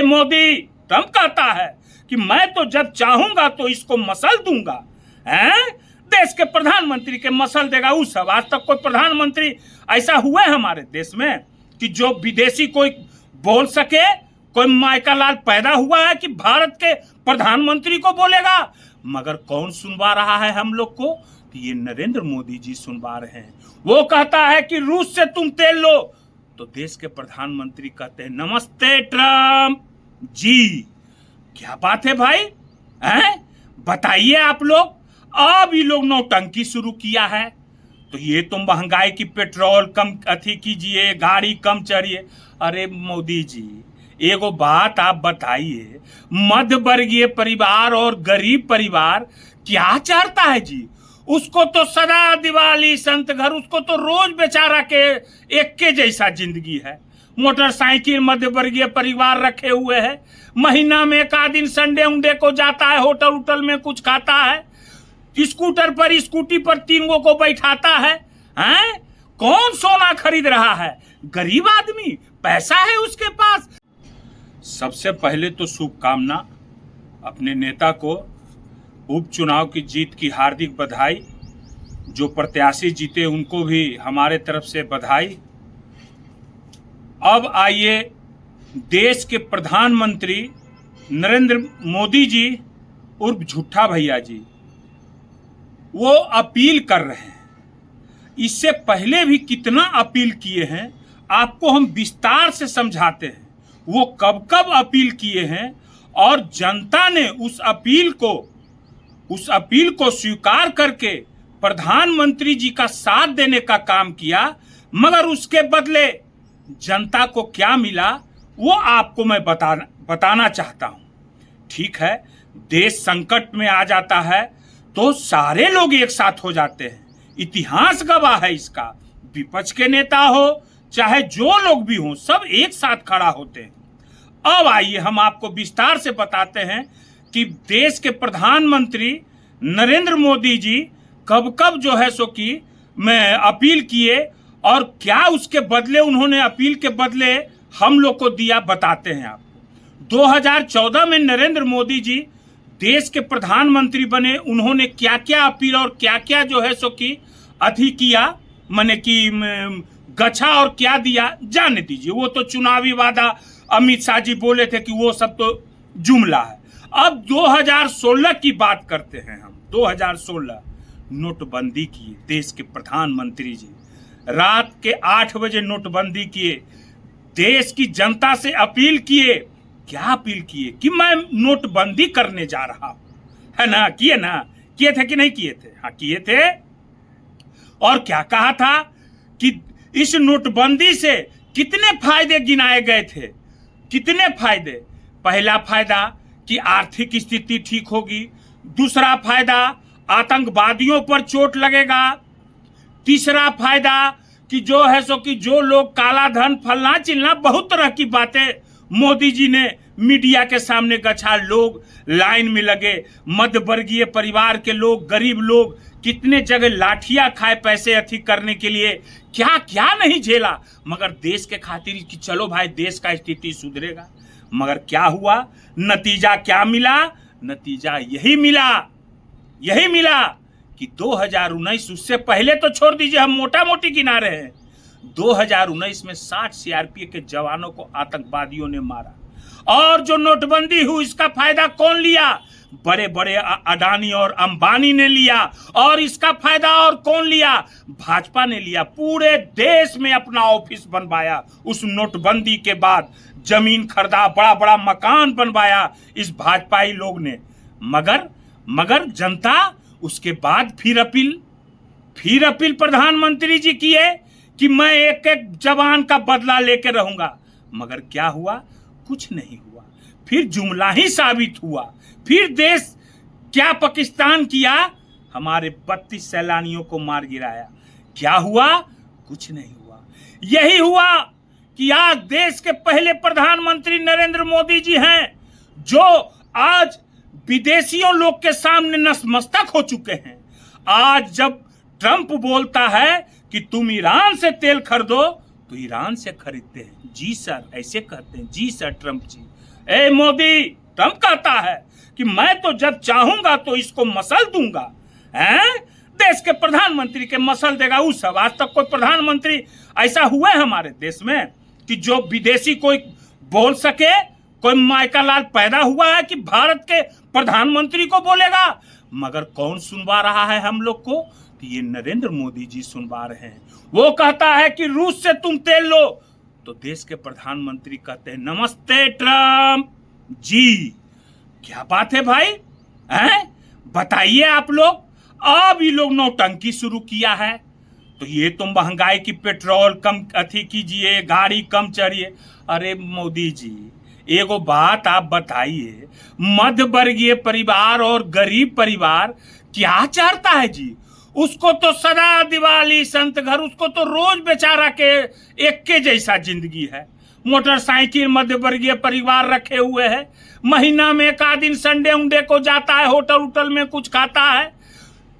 Modi, Trump कहता है कि मैं तो जब चाहूंगा तो इसको मसल दूंगा। हैं? देश के प्रधानमंत्री के मसल देगा वो सब। आज तक कोई प्रधानमंत्री ऐसा हुआ है हमारे देश में कि जो विदेशी कोई बोल सके? कोई माइका लाल पैदा हुआ है कि भारत के प्रधानमंत्री को बोलेगा? मगर कौन सुनवा रहा है हम लोग को? कि ये नरेंद्र मोदी जी सुनवा रहे हैं। वो कहता है कि रूस से तुम तेल लो, तो देश के प्रधानमंत्री कहते हैं नमस्ते ट्रम्प जी। क्या बात है भाई? हैं? बताइए आप लोग। अब ये लोग नौटंकी शुरू किया है, तो ये तो महंगाई की पेट्रोल कम अथी कीजिए, गाड़ी कम चढ़िए। अरे मोदी जी, एगो बात आप बताइए, मध्य वर्गीय परिवार और गरीब परिवार क्या चाहता है जी? उसको तो सदा दिवाली संत घर, उसको तो रोज बेचारा के एक के जैसा जिंदगी है। मोटरसाइकिल मध्य वर्गीय परिवार रखे हुए है, महीना में एक आध दिन संडे उंडे को जाता है, होटल उटल में कुछ खाता है, स्कूटर पर स्कूटी पर 3 को बैठाता है। हैं? कौन सोना खरीद रहा है? गरीब आदमी, पैसा है उसके पास। सबसे पहले तो शुभकामना अपने नेता को उपचुनाव की जीत की हार्दिक बधाई। जो प्रत्याशी जीते उनको भी हमारे तरफ से बधाई। अब आइए, देश के प्रधानमंत्री नरेंद्र मोदी जी उर्फ झूठा भैया जी, वो अपील कर रहे हैं। इससे पहले भी कितना अपील किए हैं आपको हम विस्तार से समझाते हैं। वो कब कब अपील किए हैं और जनता ने उस अपील को स्वीकार करके प्रधानमंत्री जी का साथ देने का काम किया। मगर उसके बदले जनता को क्या मिला वो आपको मैं बताना चाहता हूं। ठीक है, देश संकट में आ जाता है तो सारे लोग एक साथ हो जाते हैं। इतिहास गवाह है इसका। विपक्ष के नेता हो चाहे जो लोग भी हों, सब एक साथ खड़ा होते हैं। अब आइए हम आपको विस्तार से बताते हैं कि देश के प्रधानमंत्री नरेंद्र मोदी जी कब कब जो है सो कि में अपील किए और क्या उसके बदले उन्होंने अपील के बदले हम लोग को दिया, बताते हैं आपको। 2014 में नरेंद्र मोदी जी देश के प्रधानमंत्री बने। उन्होंने क्या क्या अपील और क्या क्या जो है सो कि अथी किया, माने कि गछा और क्या दिया, जाने दीजिए। वो तो चुनावी वादा अमित शाह जी बोले थे कि वो सब तो जुमला है। अब 2016 की बात करते हैं हम। 2016 नोटबंदी किए देश के प्रधानमंत्री जी। रात के 8 बजे नोटबंदी किए। देश की जनता से अपील किए। क्या अपील किए? कि मैं नोटबंदी करने जा रहा हूं, है ना? किए ना? किए थे कि नहीं किए थे? हाँ किए थे। और क्या कहा था कि इस नोटबंदी से कितने फायदे गिनाए गए थे? कितने फायदे? पहला फायदा कि आर्थिक स्थिति ठीक होगी। दूसरा फायदा आतंकवादियों पर चोट लगेगा। तीसरा फायदा कि जो है सो कि जो लोग काला धन फलना चिलना, बहुत तरह की बातें मोदी जी ने मीडिया के सामने गछा। लोग लाइन में लगे, मध्य वर्गीय परिवार के लोग, गरीब लोग कितने जगह लाठियां खाए पैसे अथी करने के लिए, क्या क्या नहीं झेला, मगर देश के खातिर कि चलो भाई देश का स्थिति सुधरेगा। मगर क्या हुआ? नतीजा क्या मिला? नतीजा यही मिला कि 2019, उससे पहले तो छोड़ दीजिए, हम मोटा मोटी गिना रहे हैं। 2019 में 60 सीआरपीएफ के जवानों को आतंकवादियों ने मारा। और जो नोटबंदी हुई इसका फायदा कौन लिया? बड़े बड़े अडानी और अंबानी ने लिया। और इसका फायदा और कौन लिया? भाजपा ने लिया। पूरे देश में अपना ऑफिस बनवाया। उस नोटबंदी के बाद जमीन खरीदा, बड़ा बड़ा मकान बनवाया इस भाजपाई लोग ने। मगर जनता उसके बाद फिर अपील प्रधानमंत्री जी किए कि मैं एक एक जवान का बदला लेके रहूंगा। मगर क्या हुआ? कुछ नहीं हुआ। फिर जुमला ही साबित हुआ। फिर देश क्या पाकिस्तान किया? हमारे 32 सैलानियों को मार गिराया। क्या हुआ? कुछ नहीं हुआ। यही हुआ कि आज देश के पहले प्रधानमंत्री नरेंद्र मोदी जी हैं, जो आज विदेशियों लोग के सामने नतमस्तक हो चुके हैं। आज जब ट्रंप बोलता है कि तुम ईरान से तेल खरीदो, तो ईरान से खरीदते हैं। जी सर, ऐसे कहते हैं। जी सर ट्रंप जी, ए मोदी ट्रम्प कहता है कि मैं तो जब चाहूंगा तो इसको मसल दूंगा, हैं? देश के प्रधानमंत्री के मसल देगा वो सब। आज तक कोई प्रधानमंत्री ऐसा हुआ है हमारे देश में कि जो विदेशी कोई बोल सके? कोई माइका लाल पैदा हुआ है कि भारत के प्रधानमंत्री को बोलेगा? मगर कौन सुनवा रहा है हम लोग को? तो ये नरेंद्र मोदी जी सुनवा रहे हैं। वो कहता है कि रूस से तुम तेल लो, तो देश के प्रधानमंत्री कहते हैं नमस्ते ट्रम्प जी। क्या बात है भाई, हैं? बताइए आप लोग। अब ये लोग नौटंकी शुरू किया है, तो ये तो महंगाई की पेट्रोल कम अथी कीजिए, गाड़ी कम चढ़िए। अरे मोदी जी एगो बात आप बताइए, मध्य वर्गीय परिवार और गरीब परिवार क्या चाहता है जी? उसको तो सदा दिवाली संत घर, उसको तो रोज बेचारा के एक के जैसा जिंदगी है। मोटरसाइकिल मध्य वर्गीय परिवार रखे हुए है, महीना में एक आध दिन संडे उंडे को जाता है, होटल उटल में कुछ खाता है,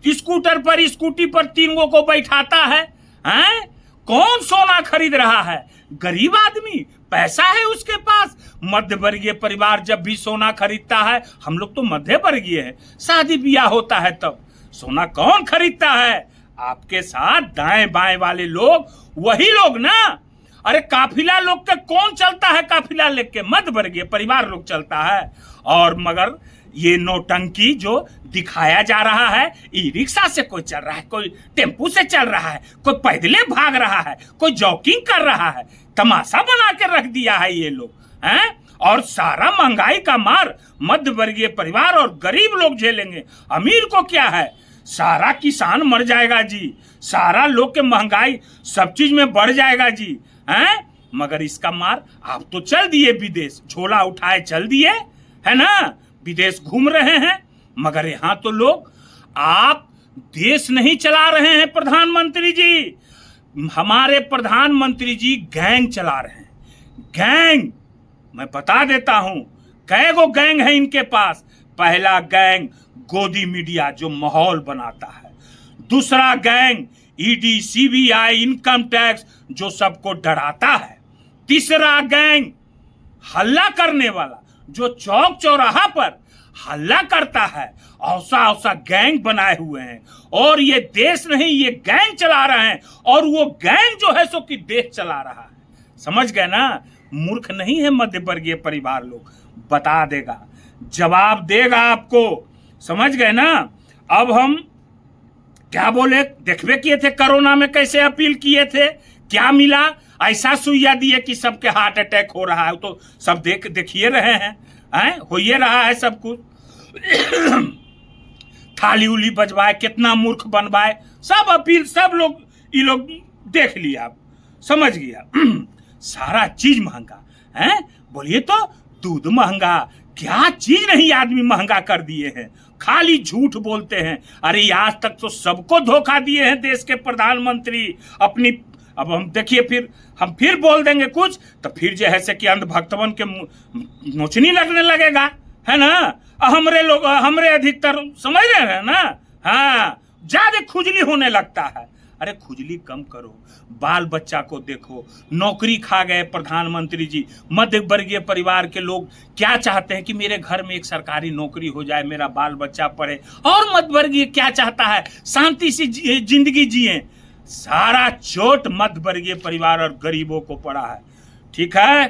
स्कूटर पर स्कूटी पर 3 को बैठाता है, हैं? कौन सोना खरीद रहा है? गरीब आदमी, पैसा है उसके पास। मध्य वर्गीय परिवार जब भी सोना खरीदता है, हम लोग तो मध्य वर्गीय है, शादी ब्याह होता है तब सोना कौन खरीदता है? आपके साथ दाएं बाएं वाले लोग, वही लोग ना। अरे काफिला लोग के कौन चलता है? काफिला लेके मध्य वर्गीय परिवार लोग चलता है। और मगर ये नौटंकी जो दिखाया जा रहा है, ई रिक्शा से कोई चल रहा है, कोई टेम्पू से चल रहा है, कोई पैदले भाग रहा है, कोई जॉगिंग कर रहा है, तमाशा बना के रख दिया है ये लोग, हैं? और सारा महंगाई का मार मध्य वर्गीय परिवार और गरीब लोग झेलेंगे। अमीर को क्या है? सारा किसान मर जाएगा जी, सारा लोग के महंगाई सब चीज में बढ़ जाएगा जी, हैं? मगर इसका मार आप तो चल दिए विदेश, झोला उठाए चल दिए, है ना? विदेश घूम रहे हैं। मगर यहाँ तो लोग, आप देश नहीं चला रहे हैं प्रधानमंत्री जी, हमारे प्रधानमंत्री जी गैंग चला रहे हैं। गैंग, मैं बता देता हूं कै गो गैंग है इनके पास। पहला गैंग गोदी मीडिया जो माहौल बनाता है, दूसरा gang ED CBI income tax जो सबको डराता है, तीसरा गैंग हल्ला करने वाला जो चौक चौराहा पर हल्ला करता है। औसा औसा गैंग बनाए हुए हैं, और ये देश नहीं, ये गैंग चला रहे हैं। और वो गैंग जो है सो कि देश चला रहा है। समझ गए ना? मूर्ख नहीं है मध्य वर्गीय परिवार लोग, बता देगा, जवाब देगा आपको। समझ गए ना? अब हम क्या बोले, देखबे किए थे कोरोना में कैसे अपील किए थे, क्या मिला? ऐसा सुइया दिए कि सबके हार्ट अटैक हो रहा है, तो सब देखिए रहे हैं, हो ये रहा है सब कुछ। थाली उली बजवाए, कितना मूर्ख बनवाए, सब अपील, सब लोग ये लोग देख लिया, आप समझ गया। सारा चीज महंगा है, बोलिए तो दूध महंगा, क्या चीज नहीं आदमी महंगा कर दिए हैं, खाली झूठ बोलते हैं। अरे आज तक तो सबको धोखा दिए हैं देश के प्रधानमंत्री अपनी। अब हम देखिए, फिर हम फिर बोल देंगे कुछ तो फिर जो है से कि अंधभक्तवन के नोचनी लगने लगेगा, है ना? हमरे लोग, हमरे अधिकतर समझ रहे हैं ना? हाँ, ज्यादा खुजली होने लगता है। अरे खुजली कम करो, बाल बच्चा को देखो। नौकरी खा गए प्रधानमंत्री जी। मध्य वर्गीय परिवार के लोग क्या चाहते हैं कि मेरे घर में एक सरकारी नौकरी हो जाए, मेरा बाल बच्चा पढ़े। और मध्य वर्गीय क्या चाहता है? शांति से जिंदगी जिए। सारा चोट मध्य वर्गीय परिवार और गरीबों को पड़ा है। ठीक है।